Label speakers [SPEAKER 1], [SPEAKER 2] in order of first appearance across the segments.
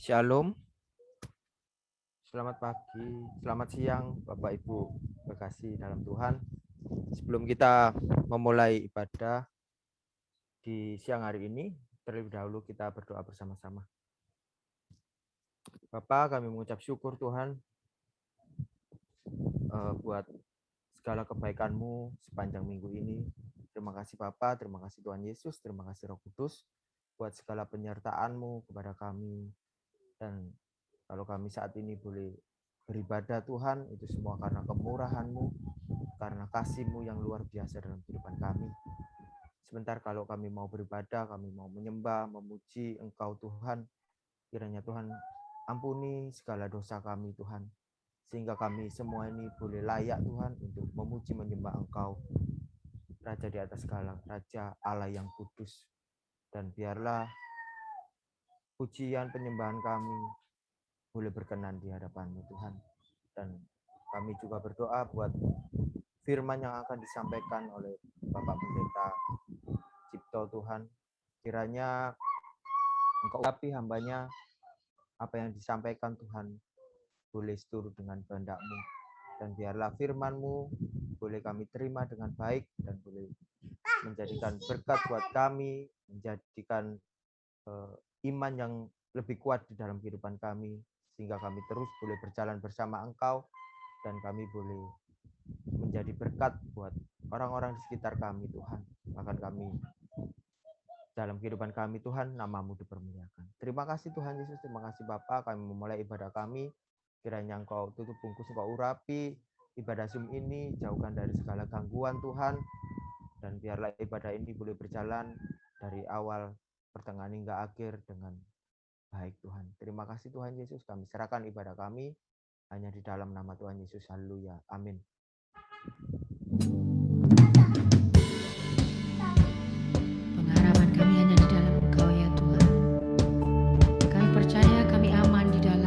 [SPEAKER 1] Shalom, selamat pagi, selamat siang Bapak Ibu kekasih dalam Tuhan. Sebelum kita memulai ibadah di siang hari ini, terlebih dahulu kita berdoa bersama-sama. Bapak, kami mengucap syukur Tuhan buat segala kebaikan-Mu sepanjang minggu ini. Terima kasih Bapak, terima kasih Tuhan Yesus, terima kasih Roh Kudus buat segala penyertaan-Mu kepada kami. Dan kalau kami saat ini boleh beribadah Tuhan, itu semua karena kemurahan-Mu, karena kasih-Mu yang luar biasa dalam kehidupan kami. Sebentar kalau kami mau beribadah, kami mau menyembah, memuji Engkau Tuhan, kiranya Tuhan ampuni segala dosa kami Tuhan, sehingga kami semua ini boleh layak Tuhan untuk memuji menyembah Engkau, Raja di atas segala, Raja Allah yang kudus. Dan biarlah pujian penyembahan kami boleh berkenan di hadapan-Mu Tuhan. Dan kami juga berdoa buat firman yang akan disampaikan oleh Bapak Pendeta Cipto Tuhan. Kiranya Engkau urapi hamba-Nya, apa yang disampaikan Tuhan boleh seturut dengan kehendak-Mu. Dan biarlah firman-Mu boleh kami terima dengan baik dan boleh menjadikan berkat buat kami, menjadikan iman yang lebih kuat di dalam kehidupan kami, sehingga kami terus boleh berjalan bersama Engkau dan kami boleh menjadi berkat buat orang-orang di sekitar kami Tuhan. Bahkan kami dalam kehidupan kami Tuhan, nama-Mu dipermuliakan. Terima kasih Tuhan Yesus, terima kasih Bapa. Kami memulai ibadah kami, kiranya Engkau tutup bungkus, Engkau urapi ibadah Zoom ini, jauhkan dari segala gangguan Tuhan, dan biarlah ibadah ini boleh berjalan dari awal, pertengahan hingga akhir dengan baik Tuhan. Terima kasih Tuhan Yesus, kami serahkan ibadah kami hanya di dalam nama Tuhan Yesus. Haleluya. Amin.
[SPEAKER 2] Pengharapan kami hanya di dalam Engkau ya Tuhan. Kami percaya kami aman di dalam.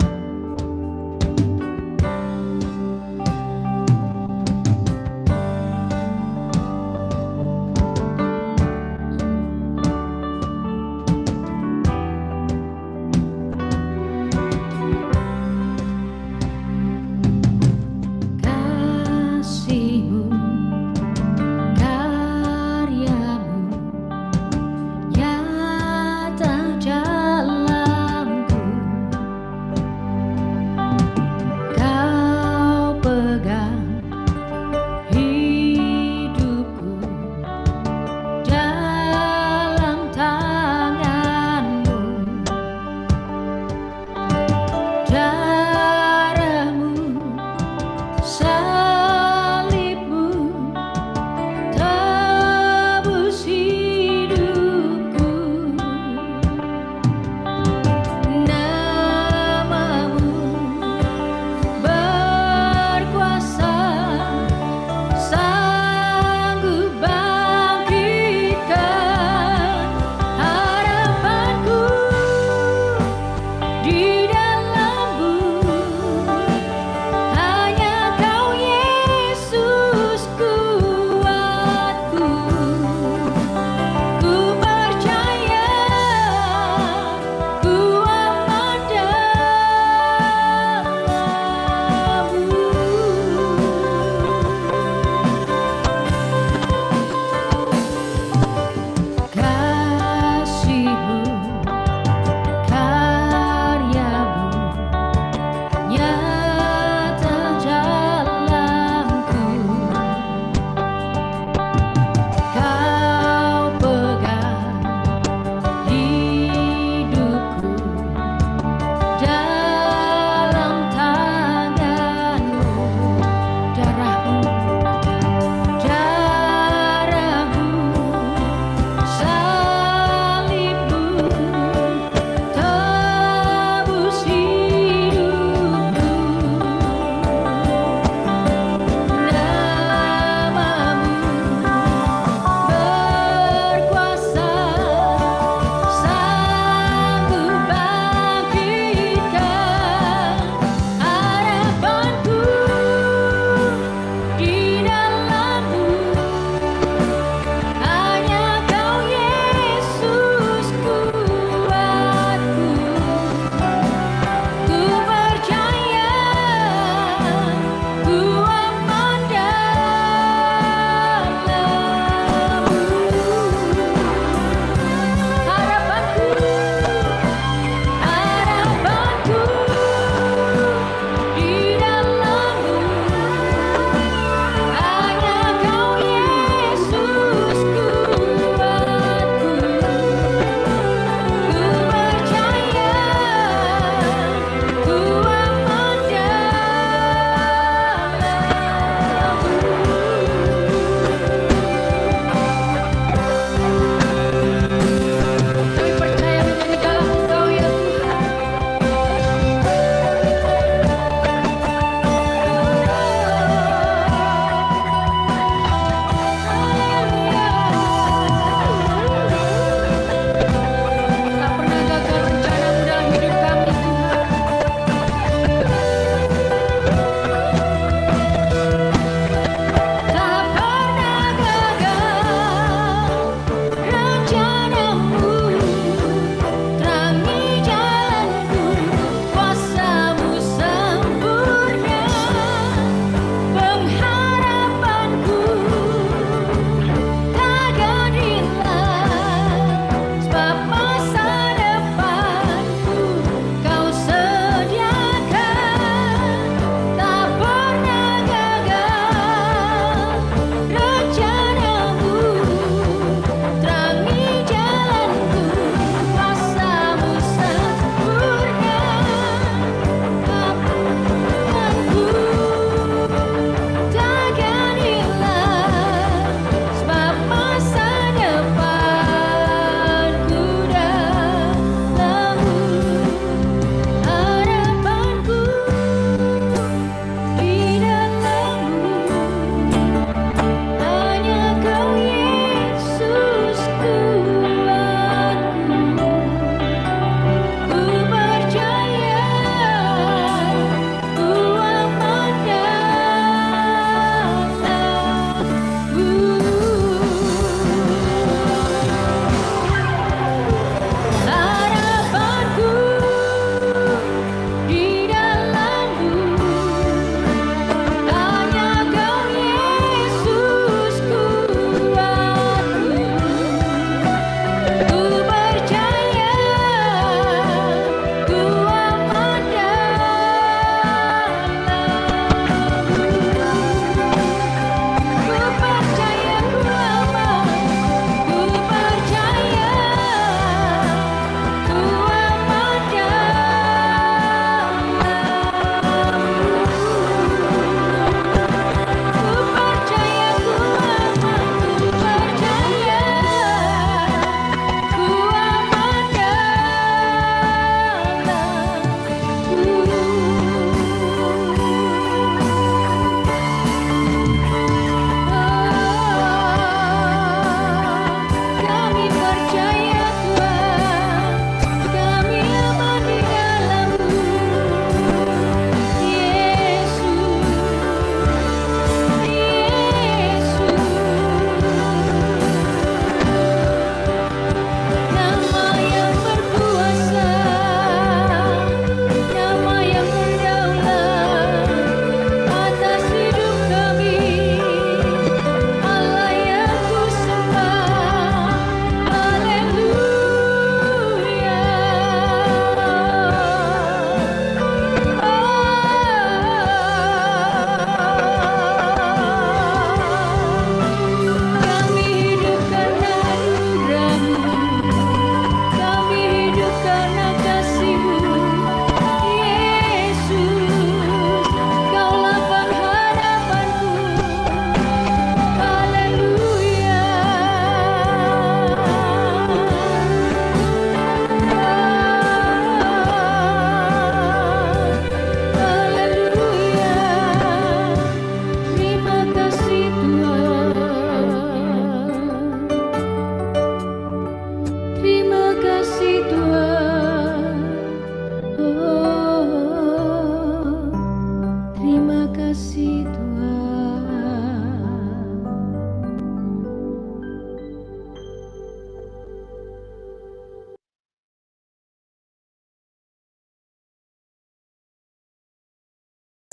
[SPEAKER 2] Kasih-Mu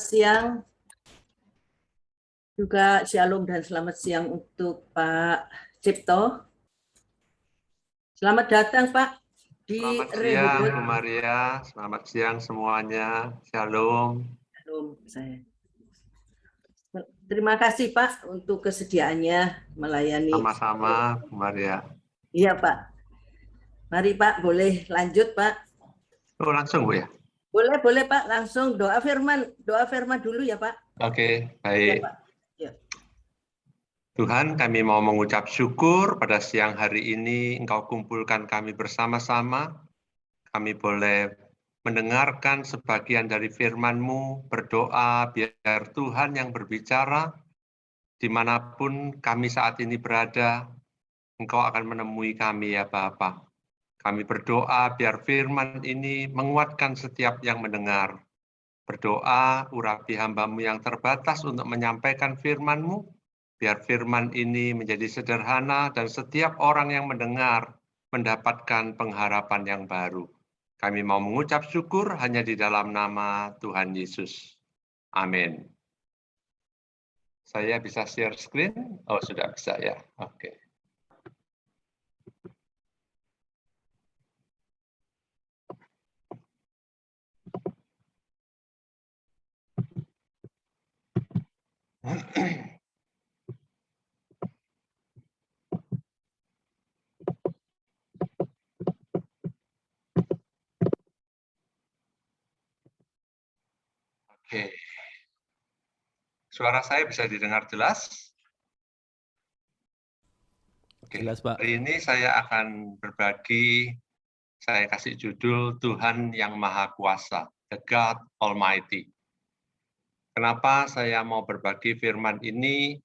[SPEAKER 3] siang. Juga shalom dan selamat siang untuk Pak Cipto. Selamat datang Pak di
[SPEAKER 4] Selamat siang
[SPEAKER 3] Rehoboth.
[SPEAKER 4] Bu Maria, selamat siang semuanya. Shalom.
[SPEAKER 3] Shalom saya. Terima kasih Pak untuk kesediaannya melayani.
[SPEAKER 4] Sama-sama Bu Maria.
[SPEAKER 3] Iya Pak. Mari Pak, boleh lanjut Pak.
[SPEAKER 4] Oh, langsung Bu ya?
[SPEAKER 3] Boleh Pak, langsung doa firman dulu ya Pak.
[SPEAKER 4] Oke,
[SPEAKER 3] Ya,
[SPEAKER 4] baik.
[SPEAKER 3] Pak. Ya.
[SPEAKER 4] Tuhan, kami mau mengucap syukur pada siang hari ini Engkau kumpulkan kami bersama-sama. Kami boleh mendengarkan sebagian dari firman-Mu, berdoa biar Tuhan yang berbicara, dimanapun kami saat ini berada, Engkau akan menemui kami ya Bapa. Kami berdoa biar firman ini menguatkan setiap yang mendengar. Berdoa, urapi hamba-Mu yang terbatas untuk menyampaikan firman-Mu, biar firman ini menjadi sederhana dan setiap orang yang mendengar mendapatkan pengharapan yang baru. Kami mau mengucap syukur hanya di dalam nama Tuhan Yesus. Amin. Saya bisa share screen? Oh, sudah bisa ya. Oke. Oke. Suara saya bisa didengar jelas? Oke.
[SPEAKER 5] Jelas, Pak.
[SPEAKER 4] Hari ini saya akan berbagi, saya kasih judul Tuhan yang Maha Kuasa, The God Almighty. Kenapa saya mau berbagi firman ini?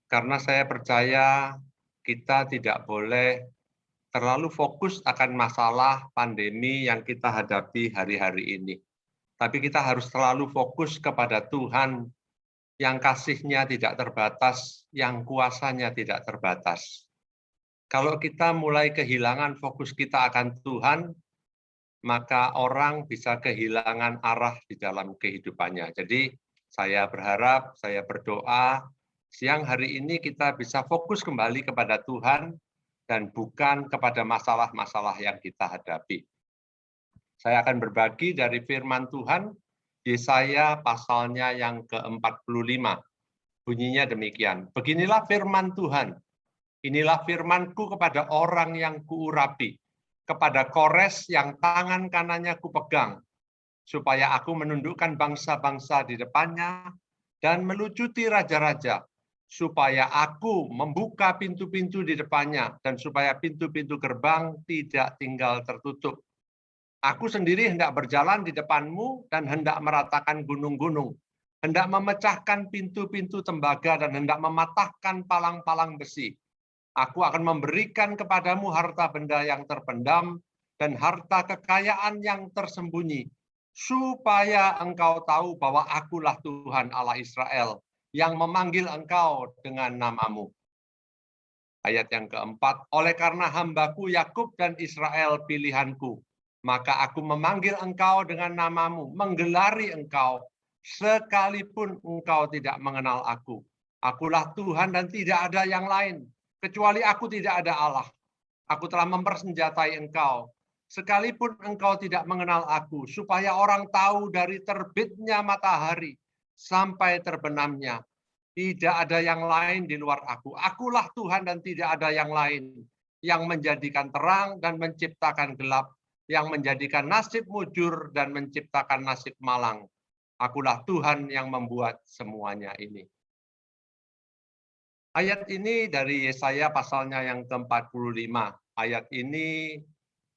[SPEAKER 4] Karena saya percaya kita tidak boleh terlalu fokus akan masalah pandemi yang kita hadapi hari-hari ini. Tapi kita harus selalu fokus kepada Tuhan yang kasih-Nya tidak terbatas, yang kuasanya tidak terbatas. Kalau kita mulai kehilangan fokus kita akan Tuhan, maka orang bisa kehilangan arah di dalam kehidupannya. Jadi saya berharap, saya berdoa, siang hari ini kita bisa fokus kembali kepada Tuhan dan bukan kepada masalah-masalah yang kita hadapi. Saya akan berbagi dari firman Tuhan, Yesaya pasalnya yang ke-45. Bunyinya demikian, beginilah firman Tuhan, inilah firmanku kepada orang yang kuurapi, kepada Kores yang tangan kanannya kupegang, supaya aku menundukkan bangsa-bangsa di depannya dan melucuti raja-raja, supaya aku membuka pintu-pintu di depannya dan supaya pintu-pintu gerbang tidak tinggal tertutup. Aku sendiri hendak berjalan di depanmu dan hendak meratakan gunung-gunung, hendak memecahkan pintu-pintu tembaga dan hendak mematahkan palang-palang besi. Aku akan memberikan kepadamu harta benda yang terpendam dan harta kekayaan yang tersembunyi, supaya engkau tahu bahwa akulah Tuhan Allah Israel yang memanggil engkau dengan namamu. Ayat yang keempat, oleh karena hambaku Yakub dan Israel pilihanku, maka aku memanggil engkau dengan namamu, menggelari engkau, sekalipun engkau tidak mengenal aku. Akulah Tuhan dan tidak ada yang lain. Kecuali aku tidak ada Allah. Aku telah mempersenjatai engkau, sekalipun engkau tidak mengenal aku, supaya orang tahu dari terbitnya matahari sampai terbenamnya. Tidak ada yang lain di luar aku. Akulah Tuhan dan tidak ada yang lain, yang menjadikan terang dan menciptakan gelap, yang menjadikan nasib mujur dan menciptakan nasib malang. Akulah Tuhan yang membuat semuanya ini. Ayat ini dari Yesaya pasalnya yang ke-45. Ayat ini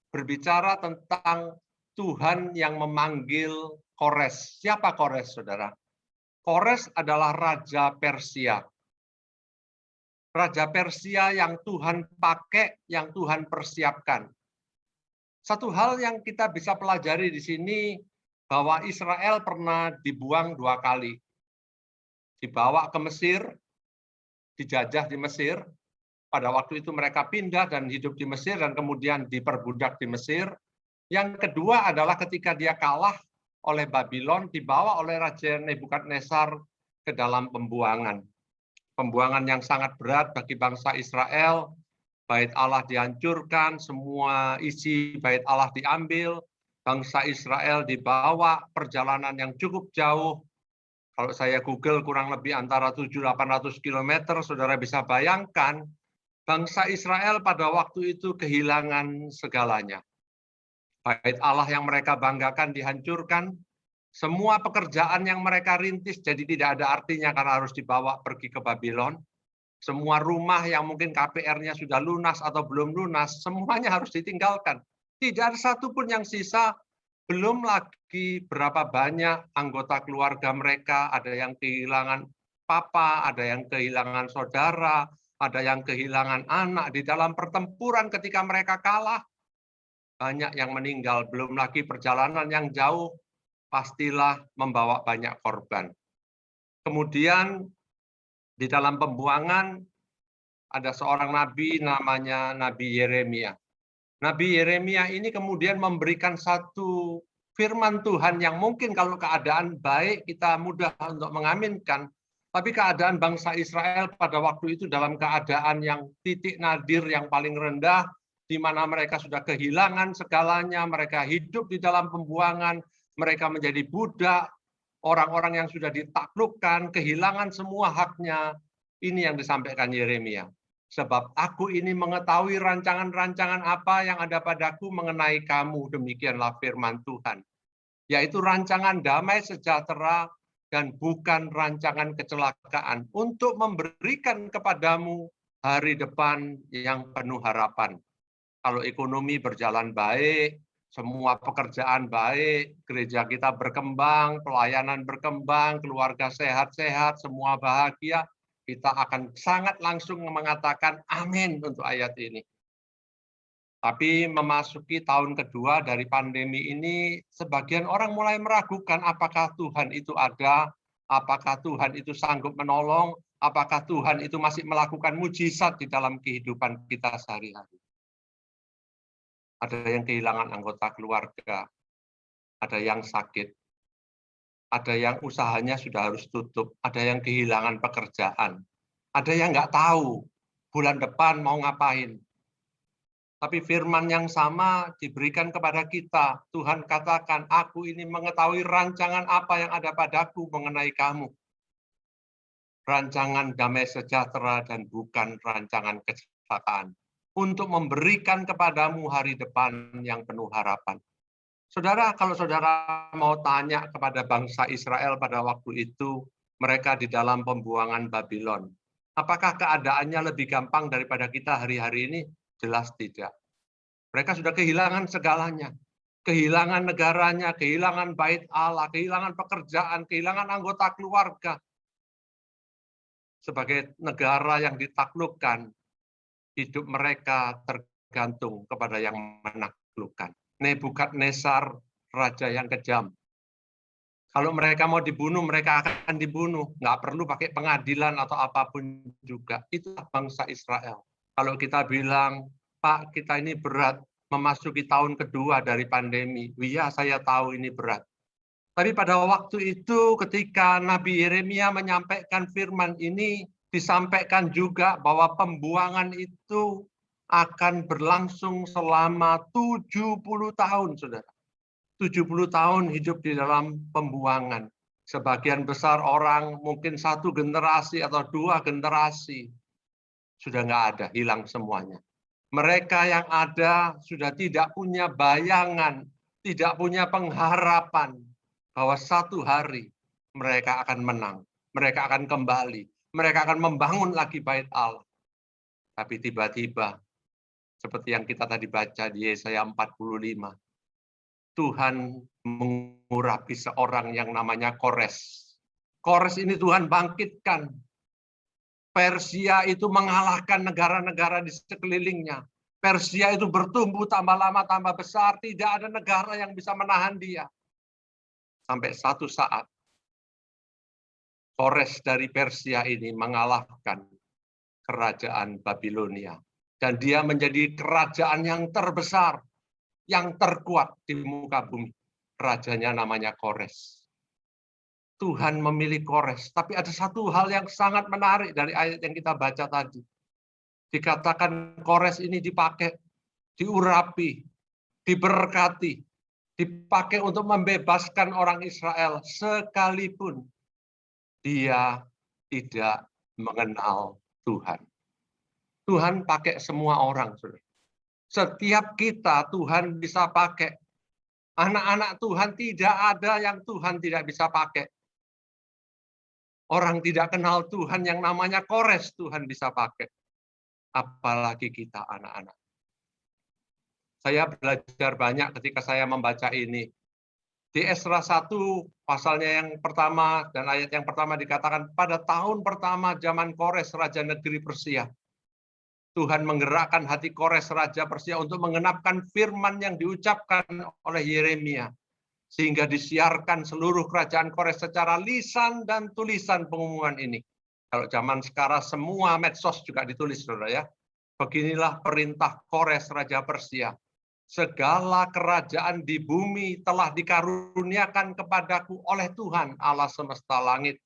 [SPEAKER 4] berbicara tentang Tuhan yang memanggil Kores. Siapa Kores, saudara? Kores adalah Raja Persia. Raja Persia yang Tuhan pakai, yang Tuhan persiapkan. Satu hal yang kita bisa pelajari di sini, bahwa Israel pernah dibuang 2 kali. Dibawa ke Mesir, dijajah di Mesir, pada waktu itu mereka pindah dan hidup di Mesir dan kemudian diperbudak di Mesir. Yang kedua adalah ketika dia kalah oleh Babylon, dibawa oleh Raja Nebukadnezar ke dalam pembuangan. Pembuangan yang sangat berat bagi bangsa Israel. Bait Allah dihancurkan, semua isi bait Allah diambil, bangsa Israel dibawa perjalanan yang cukup jauh. Kalau saya Google kurang lebih antara 700-800 km, saudara bisa bayangkan, bangsa Israel pada waktu itu kehilangan segalanya. Bait Allah yang mereka banggakan dihancurkan, semua pekerjaan yang mereka rintis jadi tidak ada artinya karena harus dibawa pergi ke Babylon. Semua rumah yang mungkin KPR-nya sudah lunas atau belum lunas, semuanya harus ditinggalkan. Tidak ada satupun yang sisa, belum lagi berapa banyak anggota keluarga mereka, ada yang kehilangan papa, ada yang kehilangan saudara, ada yang kehilangan anak di dalam pertempuran ketika mereka kalah. Banyak yang meninggal, belum lagi perjalanan yang jauh, pastilah membawa banyak korban. Kemudian di dalam pembuangan ada seorang nabi namanya Nabi Yeremia. Nabi Yeremia ini kemudian memberikan satu firman Tuhan yang mungkin kalau keadaan baik kita mudah untuk mengaminkan, tapi keadaan bangsa Israel pada waktu itu dalam keadaan yang titik nadir yang paling rendah, di mana mereka sudah kehilangan segalanya, mereka hidup di dalam pembuangan, mereka menjadi budak, orang-orang yang sudah ditaklukkan, kehilangan semua haknya. Ini yang disampaikan Yeremia. Sebab aku ini mengetahui rancangan-rancangan apa yang ada padaku mengenai kamu, demikianlah firman Tuhan. Yaitu rancangan damai sejahtera dan bukan rancangan kecelakaan, untuk memberikan kepadamu hari depan yang penuh harapan. Kalau ekonomi berjalan baik, semua pekerjaan baik, gereja kita berkembang, pelayanan berkembang, keluarga sehat-sehat, semua bahagia, kita akan sangat langsung mengatakan amin untuk ayat ini. Tapi memasuki tahun kedua dari pandemi ini, sebagian orang mulai meragukan apakah Tuhan itu ada, apakah Tuhan itu sanggup menolong, apakah Tuhan itu masih melakukan mujizat di dalam kehidupan kita sehari-hari. Ada yang kehilangan anggota keluarga, ada yang sakit, ada yang usahanya sudah harus tutup, ada yang kehilangan pekerjaan, ada yang nggak tahu bulan depan mau ngapain. Tapi firman yang sama diberikan kepada kita. Tuhan katakan, aku ini mengetahui rancangan apa yang ada padaku mengenai kamu. Rancangan damai sejahtera dan bukan rancangan kecelakaan. Untuk memberikan kepadamu hari depan yang penuh harapan. Saudara, kalau saudara mau tanya kepada bangsa Israel pada waktu itu, mereka di dalam pembuangan Babylon, apakah keadaannya lebih gampang daripada kita hari-hari ini? Jelas tidak. Mereka sudah kehilangan segalanya. Kehilangan negaranya, kehilangan bait Allah, kehilangan pekerjaan, kehilangan anggota keluarga. Sebagai negara yang ditaklukkan, hidup mereka tergantung kepada yang menaklukkan. Nebukadnezar, raja yang kejam. Kalau mereka mau dibunuh, mereka akan dibunuh. Nggak perlu pakai pengadilan atau apapun juga. Itulah bangsa Israel. Kalau kita bilang, Pak, kita ini berat, memasuki tahun kedua dari pandemi. Iya, saya tahu ini berat. Tapi pada waktu itu ketika Nabi Yeremia menyampaikan firman ini, disampaikan juga bahwa pembuangan itu akan berlangsung selama 70 tahun, saudara. 70 tahun hidup di dalam pembuangan. Sebagian besar orang mungkin satu generasi atau dua generasi sudah nggak ada, hilang semuanya. Mereka yang ada sudah tidak punya bayangan, tidak punya pengharapan bahwa satu hari mereka akan menang, mereka akan kembali, mereka akan membangun lagi bait Allah. Tapi tiba-tiba, seperti yang kita tadi baca di Yesaya 45, Tuhan mengurapi seorang yang namanya Kores. Kores ini Tuhan bangkitkan. Persia itu mengalahkan negara-negara di sekelilingnya. Persia itu bertumbuh tambah lama, tambah besar. Tidak ada negara yang bisa menahan dia. Sampai satu saat, Kores dari Persia ini mengalahkan kerajaan Babilonia. Dan dia menjadi kerajaan yang terbesar, yang terkuat di muka bumi. rajanya namanya Kores. Tuhan memilih Kores. Tapi ada satu hal yang sangat menarik dari ayat yang kita baca tadi. Dikatakan Kores ini dipakai, diurapi, diberkati, dipakai untuk membebaskan orang Israel sekalipun dia tidak mengenal Tuhan. Tuhan pakai semua orang. Setiap kita Tuhan bisa pakai. Anak-anak Tuhan tidak ada yang Tuhan tidak bisa pakai. Orang tidak kenal Tuhan yang namanya Kores Tuhan bisa pakai. Apalagi kita anak-anak. Saya belajar banyak ketika saya membaca ini. Di Esra 1 pasalnya yang pertama dan ayat yang pertama dikatakan pada tahun pertama zaman Kores Raja Negeri Persia. Tuhan menggerakkan hati Kores Raja Persia untuk mengenapkan firman yang diucapkan oleh Yeremia. Sehingga disiarkan seluruh kerajaan Kores secara lisan dan tulisan pengumuman ini. Kalau zaman sekarang semua medsos juga ditulis, saudara ya. Beginilah perintah Kores Raja Persia. Segala kerajaan di bumi telah dikaruniakan kepadaku oleh Tuhan Allah semesta langit.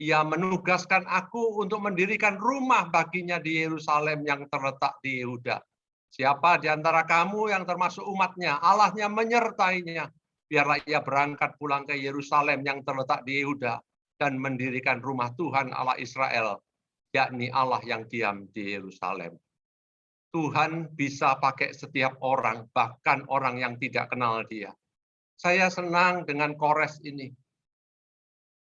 [SPEAKER 4] Ia menugaskan aku untuk mendirikan rumah baginya di Yerusalem yang terletak di Yehuda. Siapa di antara kamu yang termasuk umatnya, Allahnya menyertainya. Biarlah ia berangkat pulang ke Yerusalem yang terletak di Yehuda dan mendirikan rumah Tuhan Allah Israel, yakni Allah yang diam di Yerusalem. Tuhan bisa pakai setiap orang, bahkan orang yang tidak kenal dia. Saya senang dengan Kores ini.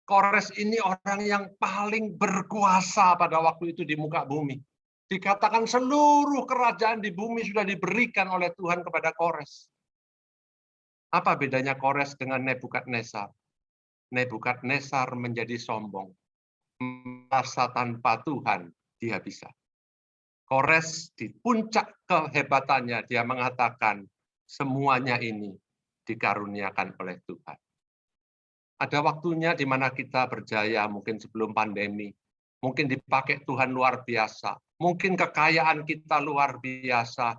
[SPEAKER 4] Kores ini orang yang paling berkuasa pada waktu itu di muka bumi. Dikatakan seluruh kerajaan di bumi sudah diberikan oleh Tuhan kepada Kores. Apa bedanya Kores dengan Nebukadnezar? Nebukadnezar menjadi sombong. Merasa tanpa Tuhan dia bisa. Kores di puncak kehebatannya dia mengatakan semuanya ini dikaruniakan oleh Tuhan. Ada waktunya di mana kita berjaya mungkin sebelum pandemi. Mungkin dipakai Tuhan luar biasa. Mungkin kekayaan kita luar biasa.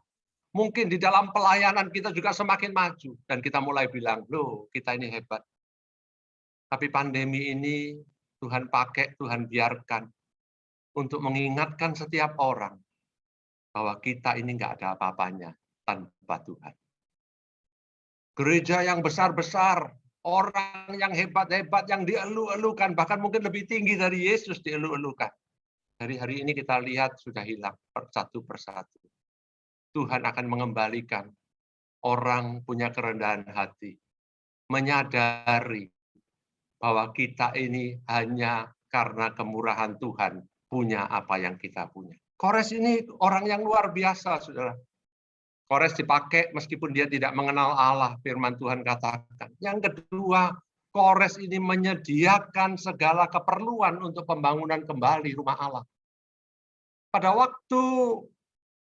[SPEAKER 4] Mungkin di dalam pelayanan kita juga semakin maju. Dan kita mulai bilang, loh kita ini hebat. Tapi pandemi ini Tuhan pakai, Tuhan biarkan. Untuk mengingatkan setiap orang. Bahwa kita ini nggak ada apa-apanya tanpa Tuhan. Gereja yang besar-besar. Orang yang hebat-hebat, yang dielu-elukan. Bahkan mungkin lebih tinggi dari Yesus dielu-elukan. Dari hari ini kita lihat sudah hilang satu persatu. Tuhan akan mengembalikan orang punya kerendahan hati. Menyadari bahwa kita ini hanya karena kemurahan Tuhan punya apa yang kita punya. Kores ini orang yang luar biasa, saudara. Kores dipakai meskipun dia tidak mengenal Allah, firman Tuhan katakan. Yang kedua, Kores ini menyediakan segala keperluan untuk pembangunan kembali rumah Allah. Pada waktu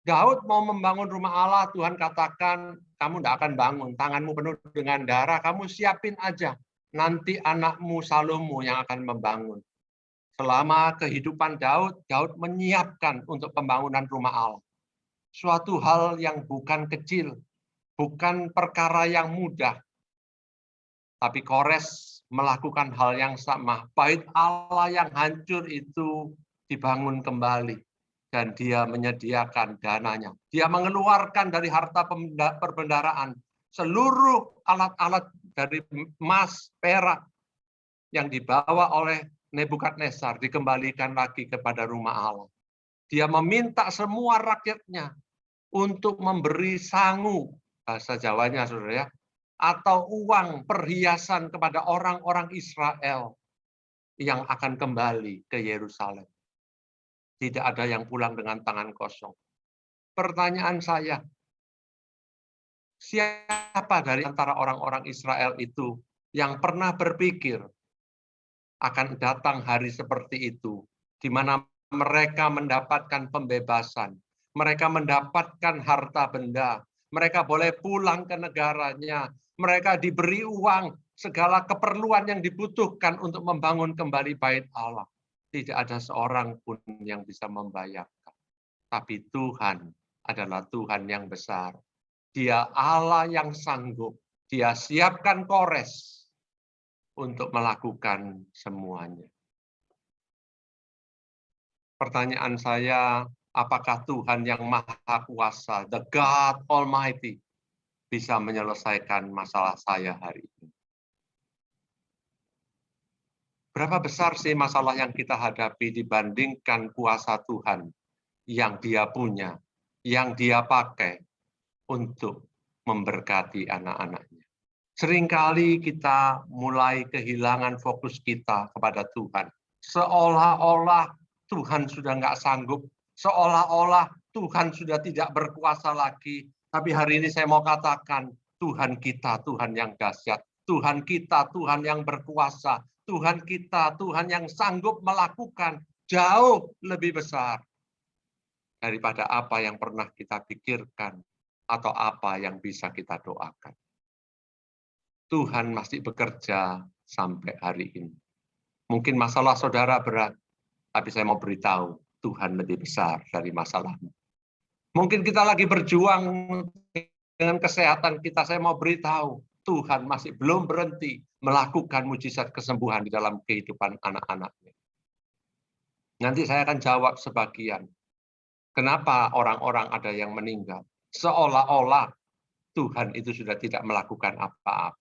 [SPEAKER 4] Daud mau membangun rumah Allah, Tuhan katakan, kamu tidak akan bangun, tanganmu penuh dengan darah, kamu siapin aja. Nanti anakmu Salomo yang akan membangun. Selama kehidupan Daud, Daud menyiapkan untuk pembangunan rumah Allah. Suatu hal yang bukan kecil, bukan perkara yang mudah. Tapi Kores melakukan hal yang sama. Bait Allah yang hancur itu dibangun kembali. Dan dia menyediakan dananya. Dia mengeluarkan dari harta perbendaharaan seluruh alat-alat dari emas, perak yang dibawa oleh Nebukadnezar dikembalikan lagi kepada rumah Allah. Dia meminta semua rakyatnya untuk memberi sangu, bahasa Jawanya saudara ya, atau uang perhiasan kepada orang-orang Israel yang akan kembali ke Yerusalem. Tidak ada yang pulang dengan tangan kosong. Pertanyaan saya, siapa dari antara orang-orang Israel itu yang pernah berpikir akan datang hari seperti itu, di mana mereka mendapatkan pembebasan, mereka mendapatkan harta benda, mereka boleh pulang ke negaranya, mereka diberi uang, segala keperluan yang dibutuhkan untuk membangun kembali bait Allah. Tidak ada seorang pun yang bisa membayarkan. Tapi Tuhan adalah Tuhan yang besar. Dia Allah yang sanggup dia siapkan Kores untuk melakukan semuanya. Pertanyaan saya, apakah Tuhan yang Maha Kuasa, the God Almighty, bisa menyelesaikan masalah saya hari ini? Berapa besar sih masalah yang kita hadapi dibandingkan kuasa Tuhan yang Dia punya, yang Dia pakai untuk memberkati anak-anaknya? Seringkali kita mulai kehilangan fokus kita kepada Tuhan. Seolah-olah Tuhan sudah nggak sanggup, seolah-olah Tuhan sudah tidak berkuasa lagi. Tapi hari ini saya mau katakan, Tuhan kita, Tuhan yang dahsyat. Tuhan kita, Tuhan yang berkuasa. Tuhan kita, Tuhan yang sanggup melakukan jauh lebih besar daripada apa yang pernah kita pikirkan atau apa yang bisa kita doakan. Tuhan masih bekerja sampai hari ini. Mungkin masalah saudara berat, tapi saya mau beritahu, Tuhan lebih besar dari masalahmu. Mungkin kita lagi berjuang dengan kesehatan kita, saya mau beritahu, Tuhan masih belum berhenti melakukan mujizat kesembuhan di dalam kehidupan anak-anaknya. Nanti saya akan jawab sebagian. Kenapa orang-orang ada yang meninggal? Seolah-olah Tuhan itu sudah tidak melakukan apa-apa.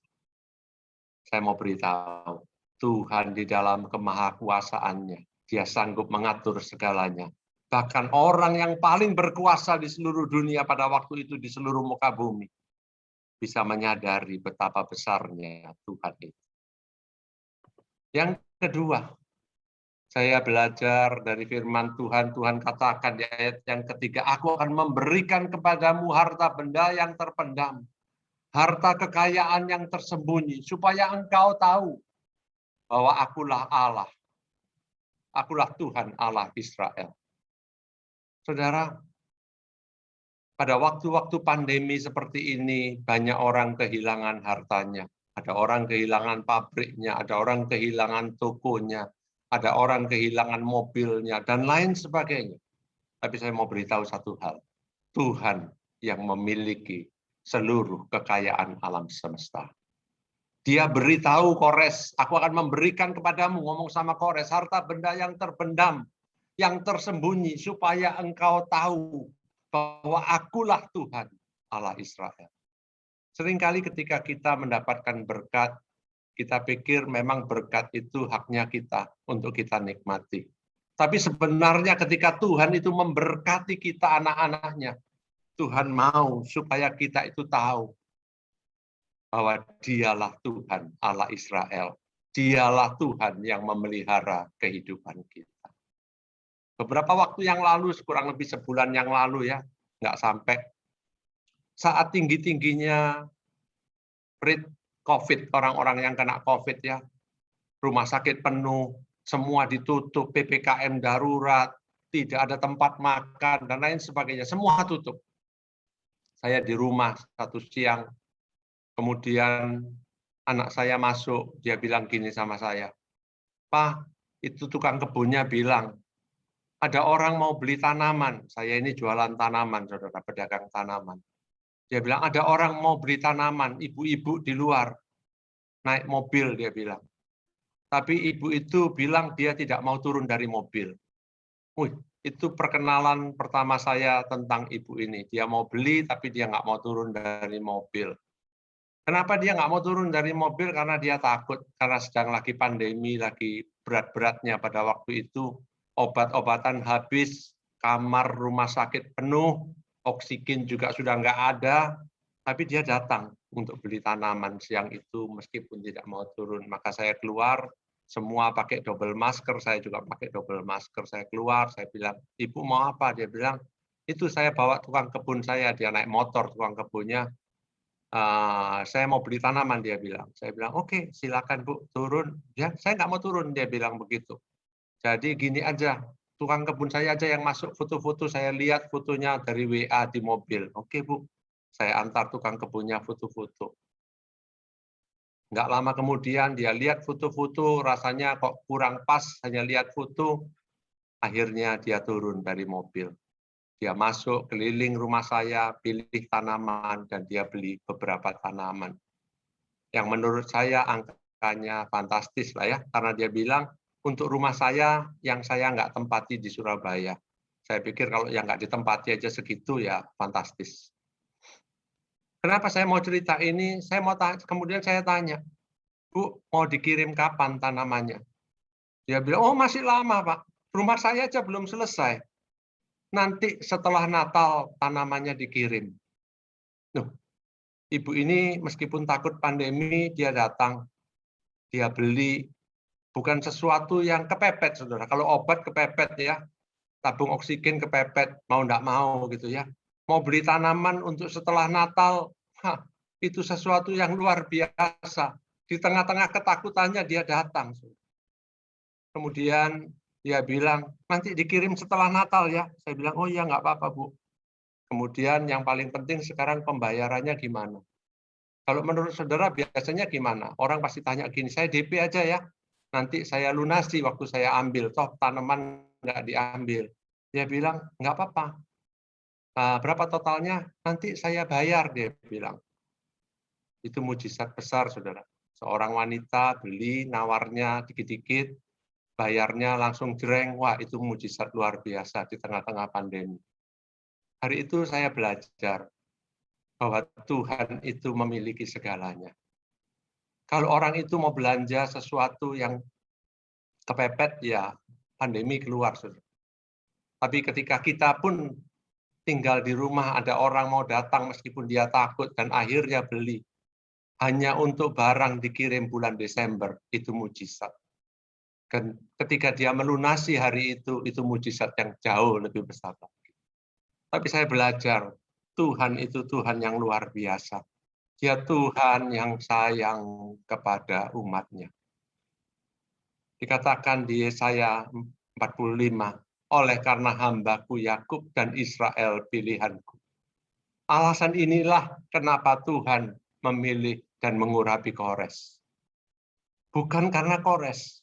[SPEAKER 4] Saya mau beritahu, Tuhan di dalam kemahakuasaannya, Dia sanggup mengatur segalanya. Bahkan orang yang paling berkuasa di seluruh dunia pada waktu itu, di seluruh muka bumi, bisa menyadari betapa besarnya Tuhan itu. Yang kedua, saya belajar dari firman Tuhan, Tuhan katakan di ayat yang ketiga, aku akan memberikan kepadamu harta benda yang terpendam, harta kekayaan yang tersembunyi, supaya engkau tahu bahwa akulah Allah, akulah Tuhan Allah Israel. Saudara, pada waktu-waktu pandemi seperti ini, banyak orang kehilangan hartanya. Ada orang kehilangan pabriknya, ada orang kehilangan tokonya, ada orang kehilangan mobilnya, dan lain sebagainya. Tapi saya mau beritahu satu hal. Tuhan yang memiliki seluruh kekayaan alam semesta. Dia beritahu Kores, aku akan memberikan kepadamu, ngomong sama Kores, harta benda yang terpendam, yang tersembunyi, supaya engkau tahu bahwa akulah Tuhan Allah Israel. Seringkali ketika kita mendapatkan berkat, kita pikir memang berkat itu haknya kita untuk kita nikmati. Tapi sebenarnya ketika Tuhan itu memberkati kita anak-anaknya, Tuhan mau supaya kita itu tahu bahwa Dialah Tuhan Allah Israel. Dialah Tuhan yang memelihara kehidupan kita. Beberapa waktu yang lalu, kurang lebih sebulan yang lalu ya, nggak sampai, saat tinggi-tingginya rate COVID, orang-orang yang kena COVID ya, rumah sakit penuh, semua ditutup, PPKM darurat, tidak ada tempat makan, dan lain sebagainya, semua tutup. Saya di rumah satu siang, kemudian anak saya masuk, dia bilang gini sama saya, Pak, itu tukang kebunnya bilang, ada orang mau beli tanaman, saya ini jualan tanaman, saudara, pedagang tanaman. Dia bilang, ada orang mau beli tanaman, ibu-ibu di luar, naik mobil, dia bilang. Tapi ibu itu bilang dia tidak mau turun dari mobil. Itu perkenalan pertama saya tentang ibu ini. Dia mau beli, tapi dia nggak mau turun dari mobil. Kenapa dia nggak mau turun dari mobil? Karena dia takut, karena sedang lagi pandemi, lagi berat-beratnya pada waktu itu, obat-obatan habis, kamar rumah sakit penuh, oksigen juga sudah nggak ada, tapi dia datang untuk beli tanaman siang itu meskipun tidak mau turun. Maka saya keluar, semua pakai double masker, saya juga pakai double masker. Saya keluar, saya bilang, ibu mau apa? Dia bilang, itu saya bawa tukang kebun saya, dia naik motor tukang kebunnya, saya mau beli tanaman, dia bilang. Saya bilang, oke, silakan Bu, turun. Ya, saya nggak mau turun, dia bilang begitu. Jadi gini aja, tukang kebun saya aja yang masuk foto-foto, saya lihat fotonya dari WA di mobil. Oke Bu, saya antar tukang kebunnya foto-foto. Nggak lama kemudian dia lihat foto-foto, rasanya kok kurang pas, hanya lihat foto, akhirnya dia turun dari mobil. Dia masuk keliling rumah saya, pilih tanaman, dan dia beli beberapa tanaman. yang menurut saya angkanya fantastis lah ya, karena dia bilang untuk rumah saya yang saya nggak tempati di Surabaya. Saya pikir kalau yang nggak ditempati aja segitu ya fantastis. Kenapa saya mau cerita ini? Kemudian saya tanya, Bu, mau dikirim kapan tanamannya? Dia bilang, oh masih lama Pak, rumah saya aja belum selesai. Nanti setelah Natal tanamannya dikirim. Nuh, ibu ini meskipun takut pandemi, dia datang, dia beli, bukan sesuatu yang kepepet, saudara. Kalau obat kepepet ya, tabung oksigen kepepet, mau enggak mau gitu ya. Mau beli tanaman untuk setelah Natal, itu sesuatu yang luar biasa. Di tengah-tengah ketakutannya dia datang. Kemudian dia bilang, nanti dikirim setelah Natal ya. Saya bilang, oh iya nggak apa-apa Bu. Kemudian yang paling penting sekarang pembayarannya gimana? Kalau menurut saudara biasanya gimana? Orang pasti tanya gini, saya DP aja ya. Nanti saya lunasi waktu saya ambil, toh tanaman nggak diambil. Dia bilang, nggak apa-apa. Berapa totalnya? Nanti saya bayar, dia bilang. Itu mujizat besar, saudara. Seorang wanita beli, nawarnya dikit-dikit, bayarnya langsung jereng. Wah, itu mujizat luar biasa di tengah-tengah pandemi. Hari itu saya belajar bahwa Tuhan itu memiliki segalanya. Kalau orang itu mau belanja sesuatu yang kepepet, ya pandemi keluar, saudara. Tapi ketika kita pun tinggal di rumah, ada orang mau datang meskipun dia takut dan akhirnya beli. Hanya untuk barang dikirim bulan Desember, itu mujizat. Dan ketika dia melunasi hari itu mujizat yang jauh lebih besar lagi. Tapi saya belajar, Tuhan itu Tuhan yang luar biasa. Dia Tuhan yang sayang kepada umatnya. Dikatakan di Yesaya 45, oleh karena hambaku Yakub dan Israel pilihanku. Alasan inilah kenapa Tuhan memilih dan mengurapi Kores. Bukan karena Kores,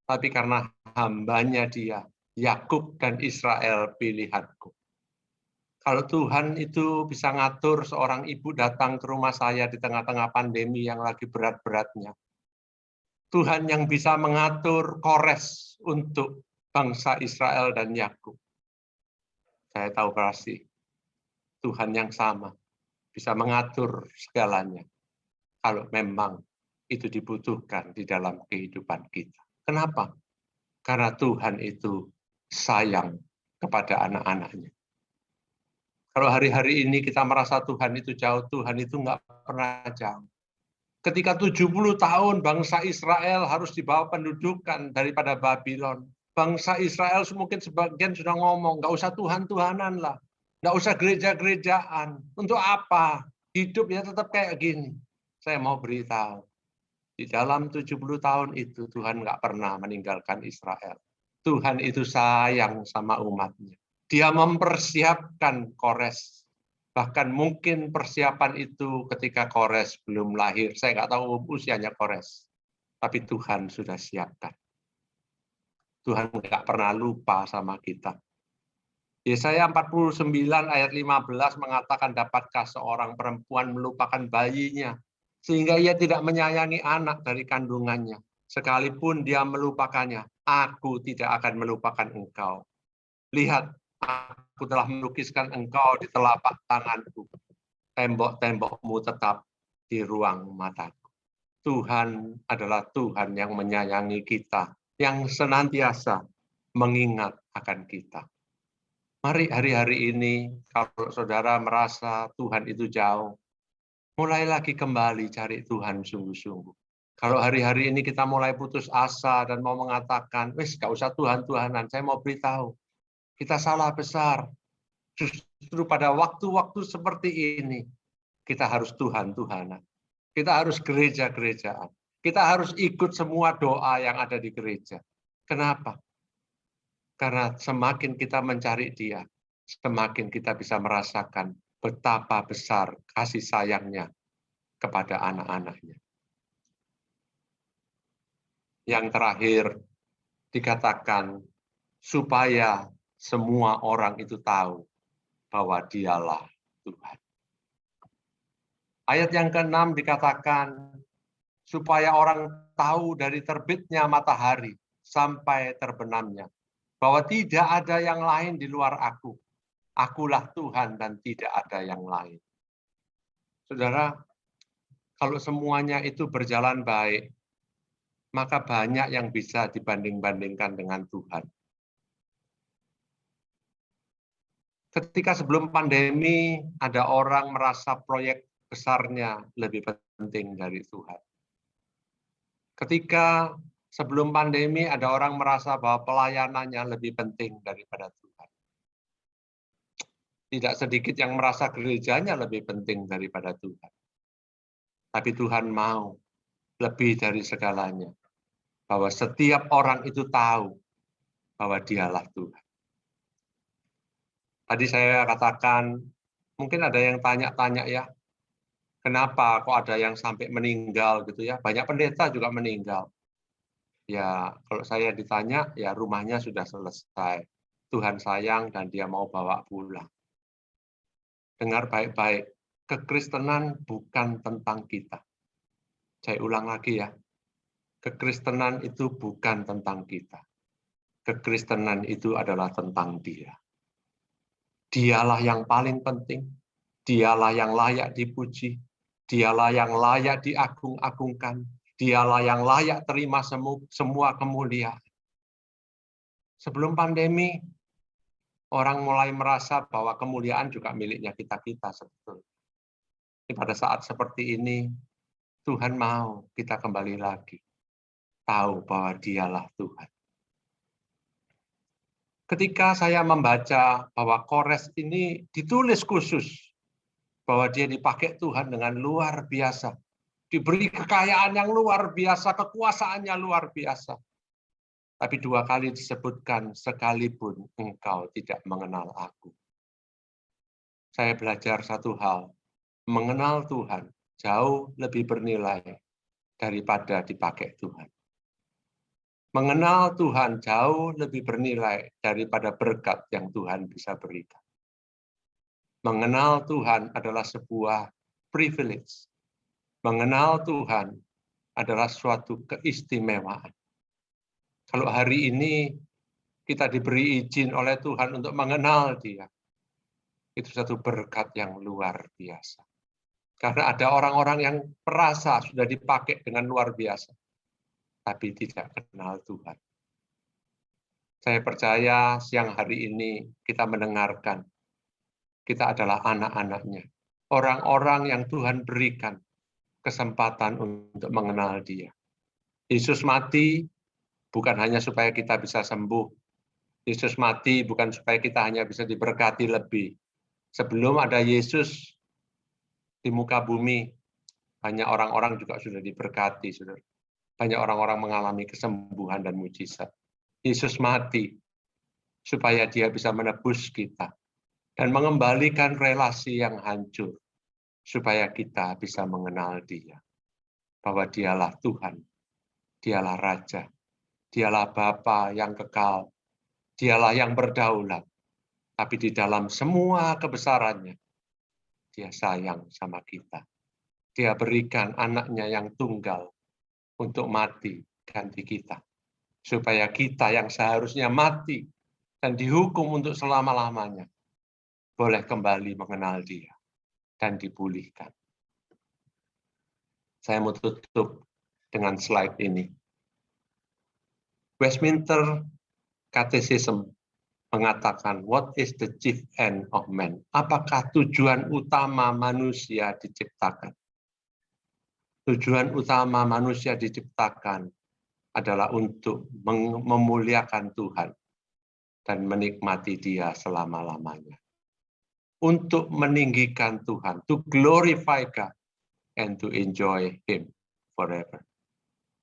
[SPEAKER 4] tapi karena hambanya dia, Yakub dan Israel pilihanku. Kalau Tuhan itu bisa ngatur seorang ibu datang ke rumah saya di tengah-tengah pandemi yang lagi berat-beratnya. Tuhan yang bisa mengatur Kores untuk bangsa Israel dan Yakub. Saya tahu pasti Tuhan yang sama bisa mengatur segalanya kalau memang itu dibutuhkan di dalam kehidupan kita. Kenapa? Karena Tuhan itu sayang kepada anak-anaknya. Kalau hari-hari ini kita merasa Tuhan itu jauh, Tuhan itu nggak pernah jauh. Ketika 70 tahun bangsa Israel harus dibawa pendudukan daripada Babylon, bangsa Israel mungkin sebagian sudah ngomong, nggak usah Tuhan-Tuhanan lah, nggak usah gereja-gerejaan. Untuk apa? Hidup ya tetap kayak gini. Saya mau beritahu, di dalam 70 tahun itu Tuhan nggak pernah meninggalkan Israel. Tuhan itu sayang sama umatnya. Dia mempersiapkan Kores. Bahkan mungkin persiapan itu ketika Kores belum lahir. Saya nggak tahu usianya Kores. Tapi Tuhan sudah siapkan. Tuhan nggak pernah lupa sama kita. Yesaya 49 ayat 15 mengatakan, dapatkah seorang perempuan melupakan bayinya sehingga ia tidak menyayangi anak dari kandungannya. Sekalipun dia melupakannya, aku tidak akan melupakan engkau. Lihat, aku telah melukiskan engkau di telapak tanganku. Tembok-tembokmu tetap di ruang mataku. Tuhan adalah Tuhan yang menyayangi kita, yang senantiasa mengingat akan kita. Mari hari-hari ini, kalau saudara merasa Tuhan itu jauh, mulai lagi kembali cari Tuhan sungguh-sungguh. Kalau hari-hari ini kita mulai putus asa dan mau mengatakan, wis gak usah Tuhan-Tuhanan, saya mau beritahu, kita salah besar. Justru pada waktu-waktu seperti ini, kita harus Tuhan-Tuhanan. Kita harus gereja-gerejaan. Kita harus ikut semua doa yang ada di gereja. Kenapa? Karena semakin kita mencari Dia, semakin kita bisa merasakan betapa besar kasih sayangnya kepada anak-anaknya. Yang terakhir, dikatakan supaya semua orang itu tahu bahwa Dialah Tuhan. Ayat yang ke-6 dikatakan, supaya orang tahu dari terbitnya matahari sampai terbenamnya, bahwa tidak ada yang lain di luar aku. Akulah Tuhan dan tidak ada yang lain. Saudara, kalau semuanya itu berjalan baik, maka banyak yang bisa dibanding-bandingkan dengan Tuhan. Ketika sebelum pandemi, ada orang merasa proyek besarnya lebih penting dari Tuhan. Ketika sebelum pandemi, ada orang merasa bahwa pelayanannya lebih penting daripada Tuhan. Tidak sedikit yang merasa gerejanya lebih penting daripada Tuhan. Tapi Tuhan mau lebih dari segalanya. Bahwa setiap orang itu tahu bahwa dialah Tuhan. Tadi saya katakan, mungkin ada yang tanya-tanya ya, kenapa kok ada yang sampai meninggal gitu ya? Banyak pendeta juga meninggal. Ya, kalau saya ditanya, ya rumahnya sudah selesai. Tuhan sayang dan dia mau bawa pulang. Dengar baik-baik, kekristenan bukan tentang kita. Saya ulang lagi ya, kekristenan itu bukan tentang kita. Kekristenan itu adalah tentang dia. Dialah yang paling penting, dialah yang layak dipuji, dialah yang layak diagung-agungkan, dialah yang layak terima semua kemuliaan. Sebelum pandemi, orang mulai merasa bahwa kemuliaan juga miliknya kita-kita sebetulnya. Pada saat seperti ini, Tuhan mau kita kembali lagi, tahu bahwa dialah Tuhan. Ketika saya membaca bahwa Kores ini ditulis khusus, bahwa dia dipakai Tuhan dengan luar biasa, diberi kekayaan yang luar biasa, kekuasaannya luar biasa. Tapi 2 kali disebutkan, sekalipun engkau tidak mengenal aku. Saya belajar satu hal, mengenal Tuhan jauh lebih bernilai daripada dipakai Tuhan. Mengenal Tuhan jauh lebih bernilai daripada berkat yang Tuhan bisa berikan. Mengenal Tuhan adalah sebuah privilege. Mengenal Tuhan adalah suatu keistimewaan. Kalau hari ini kita diberi izin oleh Tuhan untuk mengenal Dia, itu satu berkat yang luar biasa. Karena ada orang-orang yang merasa sudah dipakai dengan luar biasa, tapi tidak kenal Tuhan. Saya percaya siang hari ini kita mendengarkan, kita adalah anak-anaknya. Orang-orang yang Tuhan berikan kesempatan untuk mengenal Dia. Yesus mati bukan hanya supaya kita bisa sembuh. Yesus mati bukan supaya kita hanya bisa diberkati lebih. Sebelum ada Yesus di muka bumi, banyak orang-orang juga sudah diberkati. Banyak orang-orang mengalami kesembuhan dan mujizat. Yesus mati supaya Dia bisa menebus kita dan mengembalikan relasi yang hancur, supaya kita bisa mengenal Dia. Bahwa Dialah Tuhan, Dialah Raja, Dialah Bapa yang kekal, Dialah yang berdaulat. Tapi di dalam semua kebesarannya, Dia sayang sama kita. Dia berikan anaknya yang tunggal untuk mati ganti kita. Supaya kita yang seharusnya mati dan dihukum untuk selama-lamanya, boleh kembali mengenal Dia dan dipulihkan. Saya mau tutup dengan slide ini. Westminster Catechism mengatakan, what is the chief end of man? Apakah tujuan utama manusia diciptakan? Tujuan utama manusia diciptakan adalah untuk memuliakan Tuhan dan menikmati Dia selama-lamanya. Untuk meninggikan Tuhan, to glorify God and to enjoy Him forever.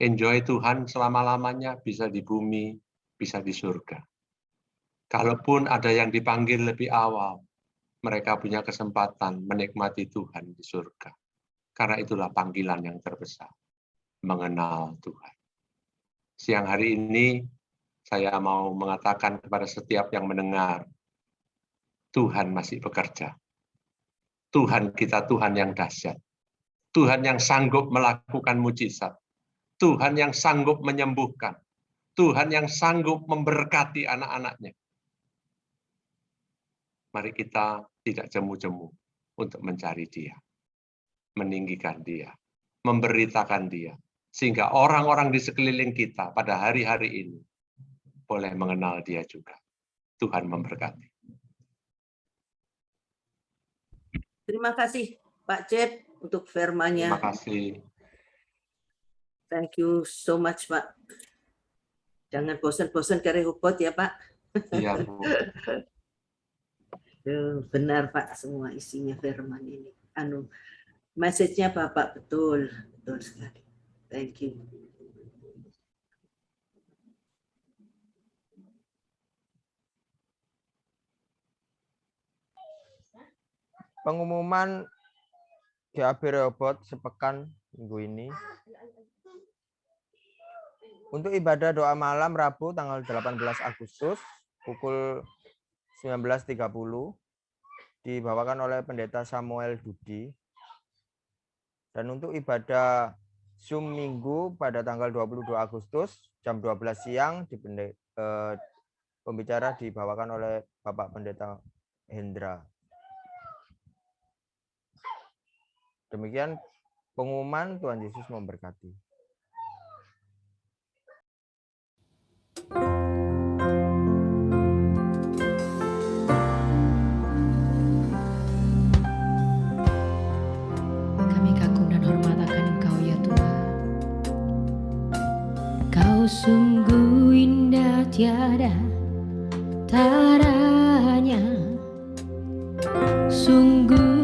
[SPEAKER 4] Enjoy Tuhan selama-lamanya, bisa di bumi, bisa di surga. Kalaupun ada yang dipanggil lebih awal, mereka punya kesempatan menikmati Tuhan di surga. Karena itulah panggilan yang terbesar, mengenal Tuhan. Siang hari ini, saya mau mengatakan kepada setiap yang mendengar, Tuhan masih bekerja. Tuhan kita Tuhan yang dahsyat. Tuhan yang sanggup melakukan mujizat, Tuhan yang sanggup menyembuhkan, Tuhan yang sanggup memberkati anak-anaknya. Mari kita tidak jemu-jemu untuk mencari Dia, meninggikan Dia, memberitakan Dia, sehingga orang-orang di sekeliling kita pada hari-hari ini boleh mengenal Dia juga. Tuhan memberkati.
[SPEAKER 3] Terima kasih Pak Cep untuk firman-Nya.
[SPEAKER 4] Terima kasih.
[SPEAKER 3] Thank you so much, Pak. Jangan bosan-bosan ke Rehoboth ya, Pak.
[SPEAKER 4] Iya, Bu.
[SPEAKER 3] Benar, Pak, semua isinya firman ini. Message-nya Bapak betul sekali. Thank you.
[SPEAKER 1] Pengumuman GAB Rehoboth sepekan minggu ini. Untuk ibadah doa malam Rabu tanggal 18 Agustus pukul 19.30 dibawakan oleh Pendeta Samuel Dudi. Dan untuk ibadah Zoom Minggu pada tanggal 22 Agustus jam 12 siang pembicara dibawakan oleh Bapak Pendeta Hendra. Demikian pengumuman. Tuhan Yesus memberkati.
[SPEAKER 2] Kami kagum dan hormat akan Engkau ya Tuhan. Kau sungguh indah tiada taranya, sungguh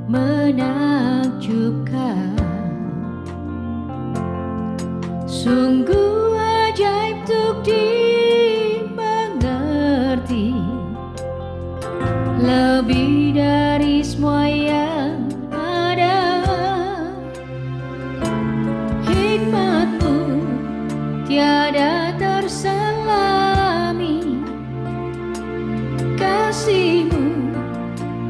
[SPEAKER 2] menakjubkan, sungguh ajaib untuk dimengerti, lebih dari semua yang ada. Hikmat-Mu tiada terselami, kasih-Mu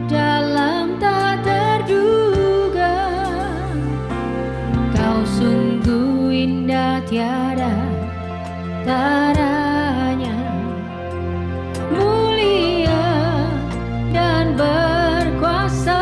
[SPEAKER 2] dalam tak terduga. Kau sungguh indah tiada taranya, mulia dan berkuasa.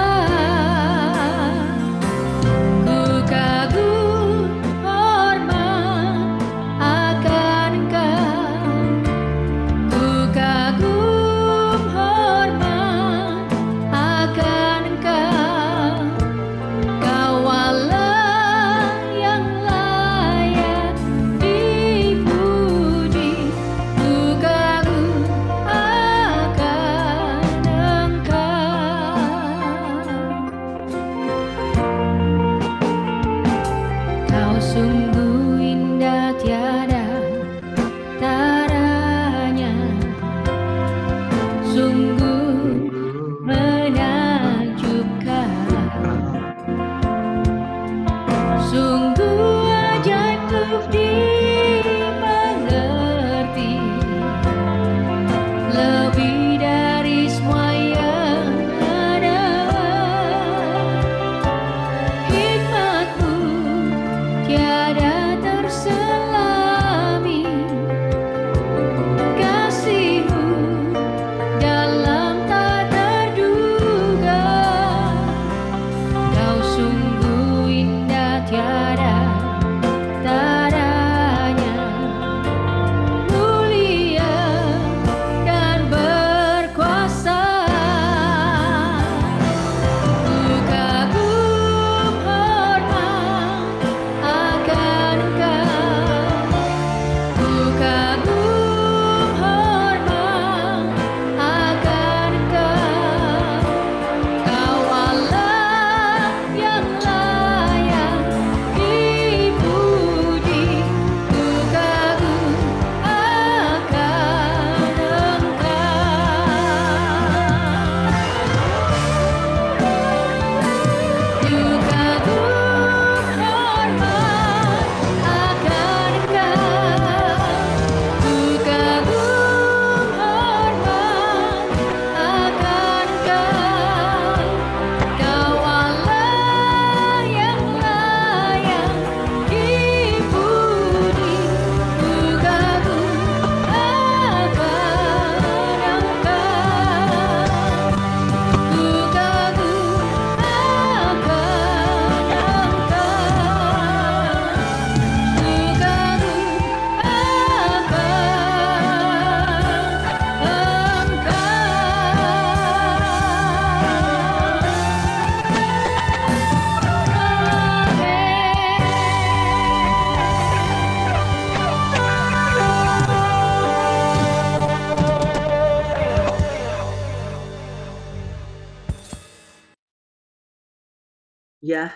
[SPEAKER 3] Ya,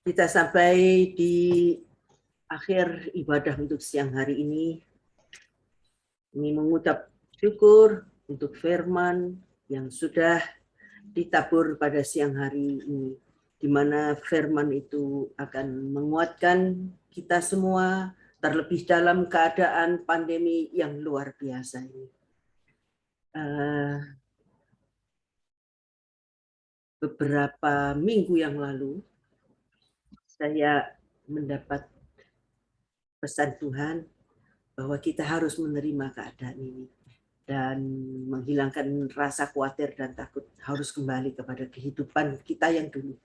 [SPEAKER 3] kita sampai di akhir ibadah untuk siang hari ini. Ini mengucap syukur untuk firman yang sudah ditabur pada siang hari ini, di mana firman itu akan menguatkan kita semua, terlebih dalam keadaan pandemi yang luar biasa ini. Beberapa minggu yang lalu, saya mendapat pesan Tuhan bahwa kita harus menerima keadaan ini dan menghilangkan rasa khawatir dan takut, harus kembali kepada kehidupan kita yang dulu.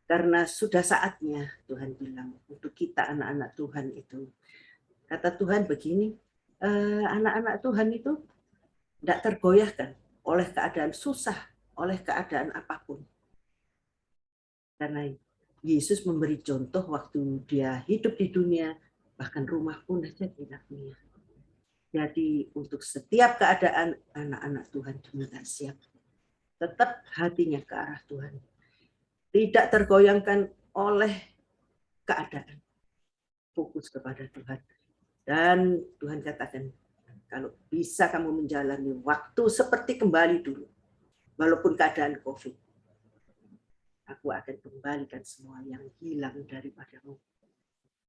[SPEAKER 3] Karena sudah saatnya, Tuhan bilang, untuk kita anak-anak Tuhan itu. Kata Tuhan begini, anak-anak Tuhan itu tidak tergoyahkan oleh keadaan susah, oleh keadaan apapun. Karena Yesus memberi contoh waktu dia hidup di dunia, bahkan rumah pun saja tidak punya. Jadi untuk setiap keadaan anak-anak Tuhan diminta siap. Tetap hatinya ke arah Tuhan. Tidak tergoyangkan oleh keadaan. Fokus kepada Tuhan. Dan Tuhan katakan, kalau bisa kamu menjalani waktu seperti kembali dulu, walaupun keadaan COVID, aku akan kembalikan semua yang hilang daripadamu.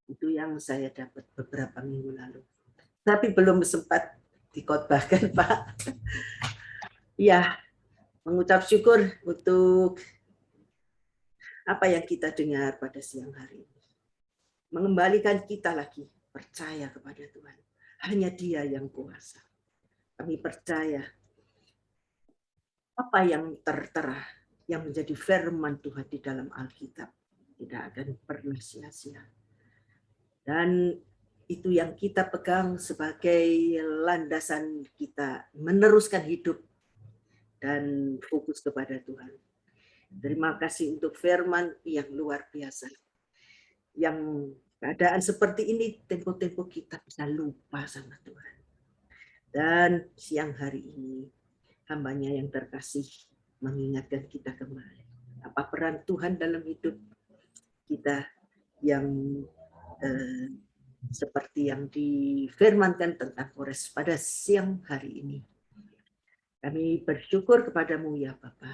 [SPEAKER 3] Itu yang saya dapat beberapa minggu lalu. Tapi belum sempat dikhotbahkan, Pak. Ya, mengucap syukur untuk apa yang kita dengar pada siang hari ini. Mengembalikan kita lagi percaya kepada Tuhan. Hanya Dia yang kuasa. Kami percaya apa yang tertera, yang menjadi firman Tuhan di dalam Alkitab, tidak akan pernah sia-sia. Dan itu yang kita pegang sebagai landasan kita meneruskan hidup dan fokus kepada Tuhan. Terima kasih untuk firman yang luar biasa. Yang keadaan seperti ini, tempo-tempo kita bisa lupa sama Tuhan. Dan siang hari ini, hambanya yang terkasih mengingatkan kita kembali. Apa peran Tuhan dalam hidup kita yang seperti yang difirmankan tentang Kores pada siang hari ini. Kami bersyukur kepadamu ya Bapa.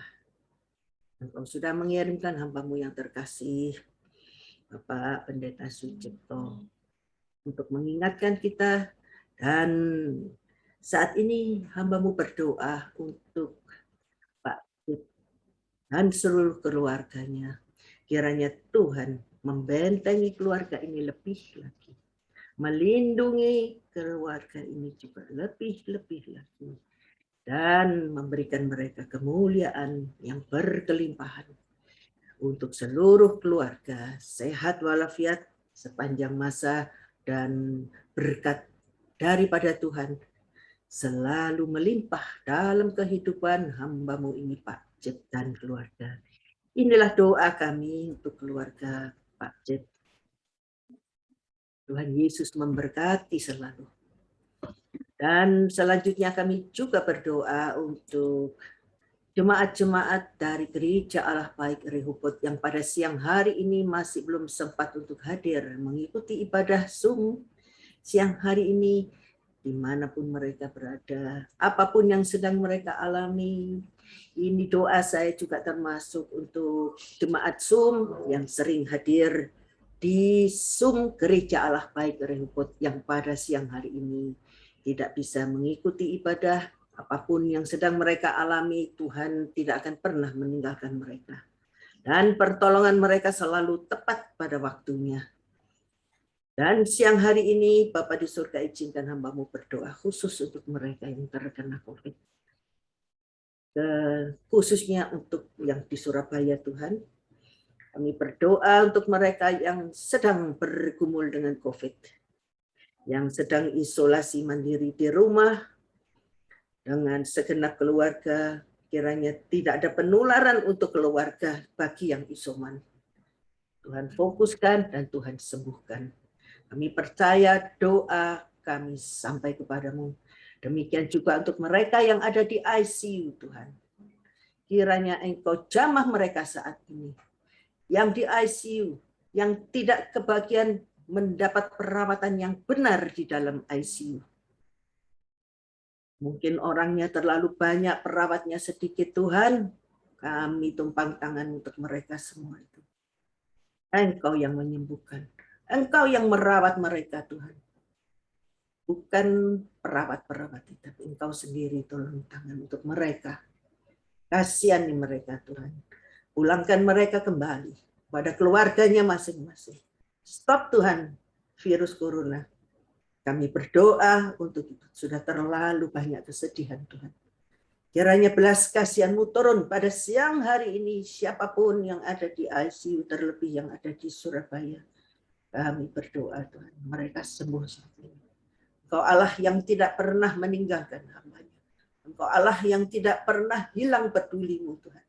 [SPEAKER 3] Engkau sudah mengirimkan hambamu yang terkasih, Bapak Pendeta Sucipto, untuk mengingatkan kita. Dan saat ini hambamu berdoa untuk Pak Cip dan seluruh keluarganya. Kiranya Tuhan membentengi keluarga ini lebih lagi. Melindungi keluarga ini juga lebih-lebih lagi. Dan memberikan mereka kemuliaan yang berkelimpahan. Untuk seluruh keluarga, sehat walafiat sepanjang masa, dan berkat daripada Tuhan selalu melimpah dalam kehidupan hambamu ini Pak Cip dan keluarga. Inilah doa kami untuk keluarga Pak Cip. Tuhan Yesus memberkati selalu. Dan selanjutnya kami juga berdoa untuk jemaat-jemaat dari Gereja Allah Baik Rehoboth yang pada siang hari ini masih belum sempat untuk hadir mengikuti ibadah Zoom siang hari ini, dimanapun mereka berada, apapun yang sedang mereka alami. Ini doa saya juga termasuk untuk jemaat Zoom yang sering hadir di Zoom Gereja Allah Baik Rehoboth yang pada siang hari ini tidak bisa mengikuti ibadah. Apapun yang sedang mereka alami, Tuhan tidak akan pernah meninggalkan mereka. Dan pertolongan mereka selalu tepat pada waktunya. Dan siang hari ini, Bapa di surga izinkan hambamu berdoa khusus untuk mereka yang terkena COVID. Khususnya untuk yang di Surabaya, Tuhan. Kami berdoa untuk mereka yang sedang bergumul dengan COVID. Yang sedang isolasi mandiri di rumah, dengan segenap keluarga, kiranya tidak ada penularan untuk keluarga bagi yang isoman. Tuhan fokuskan dan Tuhan sembuhkan. Kami percaya doa kami sampai kepadamu. Demikian juga untuk mereka yang ada di ICU Tuhan. Kiranya Engkau jamah mereka saat ini. yang di ICU, yang tidak kebagian mendapat perawatan yang benar di dalam ICU. Mungkin orangnya terlalu banyak, perawatnya sedikit. Tuhan, kami tumpang tangan untuk mereka semua itu. Engkau yang menyembuhkan. Engkau yang merawat mereka, Tuhan. Bukan perawat-perawat, tapi Engkau sendiri tolong tangan untuk mereka. Kasihani mereka, Tuhan. Pulangkan mereka kembali pada keluarganya masing-masing. Stop, Tuhan, virus corona. Kami berdoa untuk itu. Sudah terlalu banyak kesedihan, Tuhan. Kiranya belas kasihan-Mu turun pada siang hari ini, siapapun yang ada di ICU, terlebih yang ada di Surabaya. Kami berdoa, Tuhan, mereka sembuh saat ini. Engkau Allah yang tidak pernah meninggalkan hamba-Nya. Engkau Allah yang tidak pernah hilang peduli-Mu, Tuhan.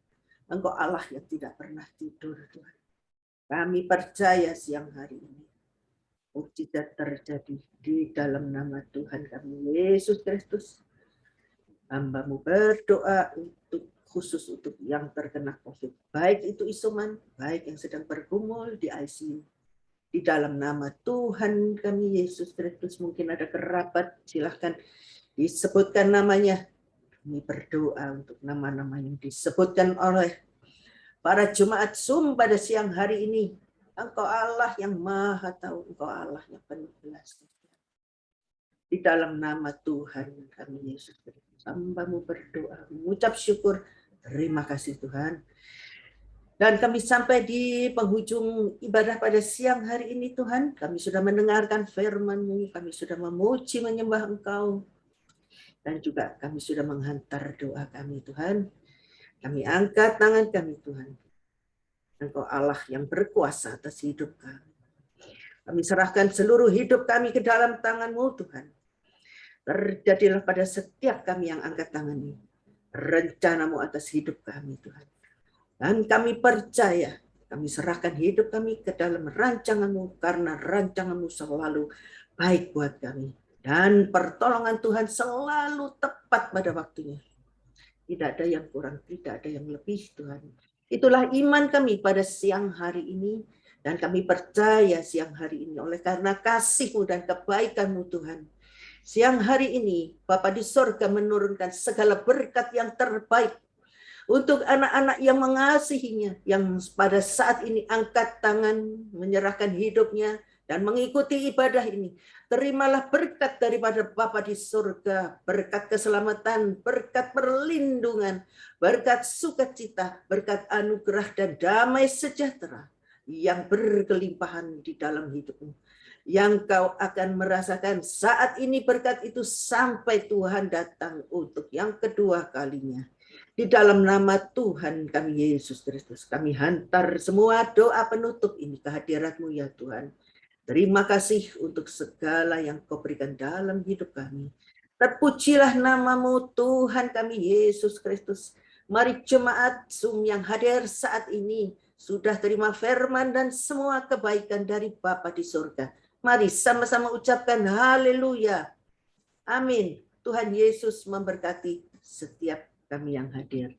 [SPEAKER 3] Engkau Allah yang tidak pernah tidur, Tuhan. Kami percaya siang hari ini mukjizat terjadi di dalam nama Tuhan kami Yesus Kristus. Hamba-Mu berdoa khusus untuk yang terkena COVID. Baik itu isoman, baik yang sedang bergumul di ICU. Di dalam nama Tuhan kami Yesus Kristus, mungkin ada kerabat, silahkan disebutkan namanya. Kami berdoa untuk nama-nama yang disebutkan oleh para jemaat Zoom pada siang hari ini. Engkau Allah yang maha tahu, Engkau Allah yang penuh belas kasihan. Di dalam nama Tuhan kami Yesus Kristus, hamba-Mu berdoa, mengucap syukur, terima kasih Tuhan. Dan kami sampai di penghujung ibadah pada siang hari ini Tuhan. Kami sudah mendengarkan firman-Mu, kami sudah memuji menyembah Engkau. Dan juga kami sudah menghantar doa kami Tuhan. Kami angkat tangan kami Tuhan. Engkau Allah yang berkuasa atas hidup kami. Kami serahkan seluruh hidup kami ke dalam tangan-Mu Tuhan. Terjadilah pada setiap kami yang angkat tangan ini rencana-Mu atas hidup kami Tuhan. Dan kami percaya, kami serahkan hidup kami ke dalam rancangan-Mu, karena rancangan-Mu selalu baik buat kami. Dan pertolongan Tuhan selalu tepat pada waktunya. Tidak ada yang kurang, tidak ada yang lebih Tuhan. Itulah iman kami pada siang hari ini. Dan kami percaya siang hari ini oleh karena kasih-Mu dan kebaikan-Mu Tuhan. Siang hari ini Bapa di sorga menurunkan segala berkat yang terbaik untuk anak-anak yang mengasihinya, yang pada saat ini angkat tangan, menyerahkan hidupnya, dan mengikuti ibadah ini. Terimalah berkat daripada Bapa di surga, berkat keselamatan, berkat perlindungan, berkat sukacita, berkat anugerah dan damai sejahtera yang berkelimpahan di dalam hidupmu. Yang kau akan merasakan saat ini berkat itu sampai Tuhan datang untuk yang kedua kalinya. Di dalam nama Tuhan kami Yesus Kristus, kami hantar semua doa penutup ini ke hadirat-Mu ya Tuhan. Terima kasih untuk segala yang Kau berikan dalam hidup kami. Terpujilah nama-Mu Tuhan kami Yesus Kristus. Mari jemaat Zoom yang hadir saat ini sudah terima firman dan semua kebaikan dari Bapa di surga. Mari sama-sama ucapkan haleluya. Amin. Tuhan Yesus memberkati setiap kami yang hadir.